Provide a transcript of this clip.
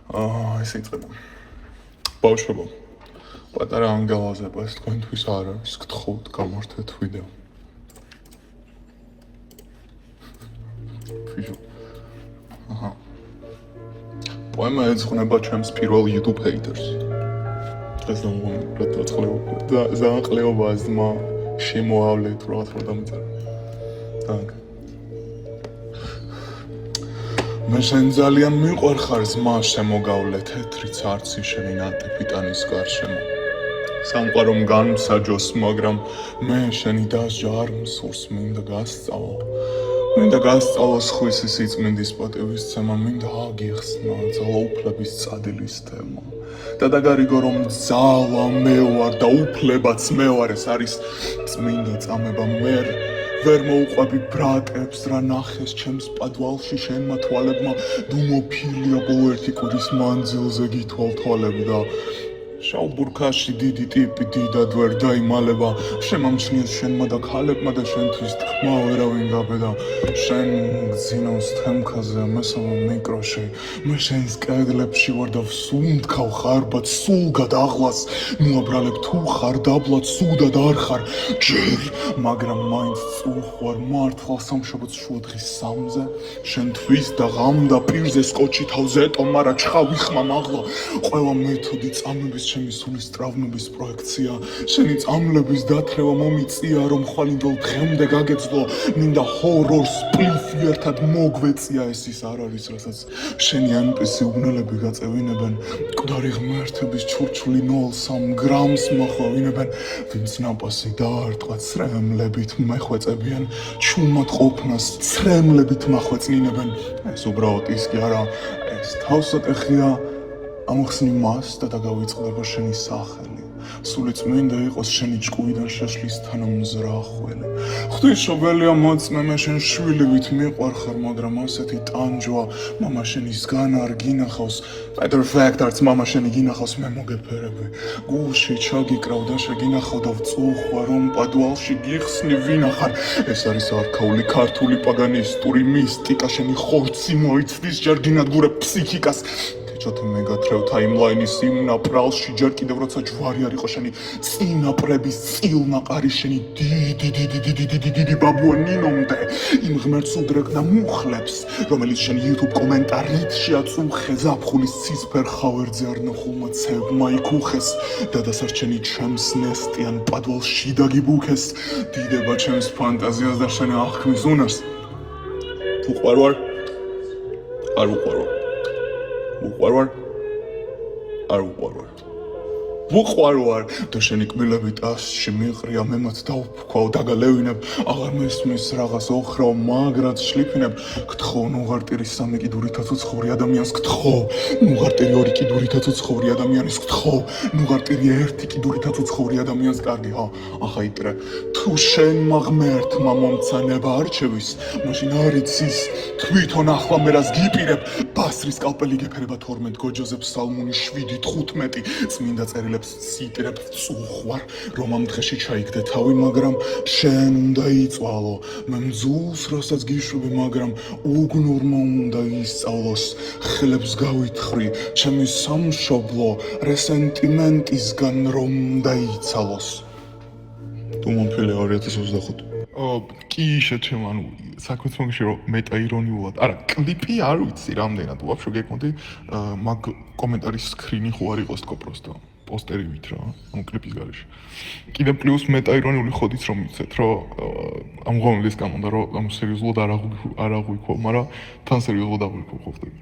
ესე იწყება. ბავშვებო, პატარა ანგელოზებო, ეს თქვენთვის არ არის, გთხოვთ გამართეთ ვიდეო. ფიჟო. აჰა. პოემა ეძღვნება ჩემს პირველ YouTube haters. დღეს ძალიან ყლეობა ზმა შემოავლეთ რაღაც რომ დამიწერა. დაგ. მე შენ ძალიან მიყვარხარ ზმა შემოგავლე თეთრი ცარცი შენი ნატიფი ტანის გარშემო. სამყარო განმსაჯოს, მაგრამ მე შენი დასჯა არ მსურს, მინდა გასწავლო. მინდა გასწავლოს ხვისი სიწმინდის პატივისცემა, მინდა აგიხსნა ძალაუფლების წადილის თემა. და დაგარიგო რომ ძალა მე ვარ და უფლებაც მე ვარ, ეს არის წმინდა წამება მე ვერ მოუყვები ბრატებს რა ნახეს ჩემს პადვალში შენმა თვალებმა დუმოფილია ყოველთი კვირის მანძილზე გითვალ თვალები და შავ ბურქაში დიდი ტიპი დიდად ვერ დაიმალება შემამჩნიეს შენმა და ქალებმა და შენთვის თქმა ვერავინ გაბედა შენ გძინავს თემქაზე მესამე მიკროში მე შენს კედლებში ვარ და ვსუნთქავ ხარბად სულ გადაღლას მოაბრალებ თუ ხარ დაბლად სუდად არ ხარ ჯერ მაგრამ მაინც წუხვარ მართლა სამშობლოს შუადღის 3-ზე შენთვის და ღამ და პირზე სკოჩი თავზე ეტომა რა ჩხავი ხმა მაღლა ყველა მეთოდი წამების ჩემი სულის ტრავმების პროექცია შენი წამლების დათრევა მომიწია რომ ხვალინდელ დღემდე გაგეძლო მინდა ჰორორს სპლიფი ერთად მოგვეწია ეს ის არ არის რასაც შენი NPC უბნელები გაწევინებენ მკვდარი ღმერთების ჩურჩული 0.3 გრამს მოხვევინებენ ვინც ნაპასი დაარტყა ცრემლებით მეხვეწებიან ჩუმად ყოფნას ცრემლებით მახვეწნინებენ ეს უბრალოდ ის კი არა ეს თავსატეხია ამხსნი მას და დაგავიწყდება შენი სახელი სული წმინდა იყოს შენი ჭკუიდან შეშლის თანამზრახველი ღვთისმშობელია მოწმე მე შენ შვილივით მიყვარხარ მაგრამ ასეთი ტანჯვა მამა შენისგან არ გინახავს matter of fact არც მამა შენი გინახავს მე მოგეფერები გულში ჩაგიკრავ და შეგინახავ და ვწუხვა რომ პადვალში გიხსნი ვინახარ ეს არის არქაული ქართული პაგანისტური მისტიკა შენი ხორცი მოიცდის ჯერგინადგურებ ფსიქიკას ჩოთი მე გათრევ ტაიმლაინის იმნა პრალში ჯერ კიდევ როცა ჯვარი არ იყო შენი წინაპრების წილნაყარი შენი დიდი ბაბუანინომდე იმ ღმერთს უდრეკ და მუხლებს რომელიც შენი YouTube კომენტარით შეაწუხე ზაფხულის ცისფერ ხავერძე არ ნახულმა ცევმა იქუხეს დადასარჩენი ჩემს ნესტიან პადვალში დაგიბუქეს დიდება ჩემს ფანტაზიას და შენი აღქმის უნარს თუ ყვარვარ არ უყვარვარ უყვარვარ არ უყვარვარ ვუყვარვარ და შენი კბილები ტასში მიყრია მე მათ დავფქვავ დაგალევინებ აღარ მესმის რაღაც ოხრაო მაგრად შლიფინებ გთხოვ ნუღარტირი 3 კიდურითაც უცხოვრი ადამიანს გთხოვ ნუღარტირი 2 კიდურითაც უცხოვრი ადამიანის გთხოვ ნუღარტირი 1 კიდურითაც უცხოვრი ადამიანს კარგი ახა იტრე თუ შენმა ღმერთმა მომცანება არჩევის მაშინ არ იცის თვითონ ახლა მე რას გიპირებ ბასრის კალპელი გეფერება 12 გოჯოზებს სალმონი 7-15 წმინდა წერილებს ციტირებ წუხვარ რომ ამ დღეში ჩაიგდე თავი მაგრამ შენ უნდა იწვალო მე მძულს რასაც გიშვები მაგრამ უგნურმა უნდა ისწავლოს ხელებს გავითხრი ჩემი სამშობლო რესენტიმენტისგან რომ დაიცალოს თუ მომფილე 2025 კი შეჩემ ანუ საქმეც მოგიში რომ მეტაირონიულად არა კლიპი არ ვიცი რამდენად ვაფშე გეკონდი მაგ კომენტარის სკრინი ხო არ იყოს თქო პროსტო პოსტერივით რა ამ კლიპის გარეშე კიდე პლუს მეტაირონიული ხოდიც რომ იცეთ რომ ამ ღონლის გამონდა რომ ამ სერიოზულად არ აღვიქო მაგრამ თან სერიოზულად აღვიქო ხო ხდები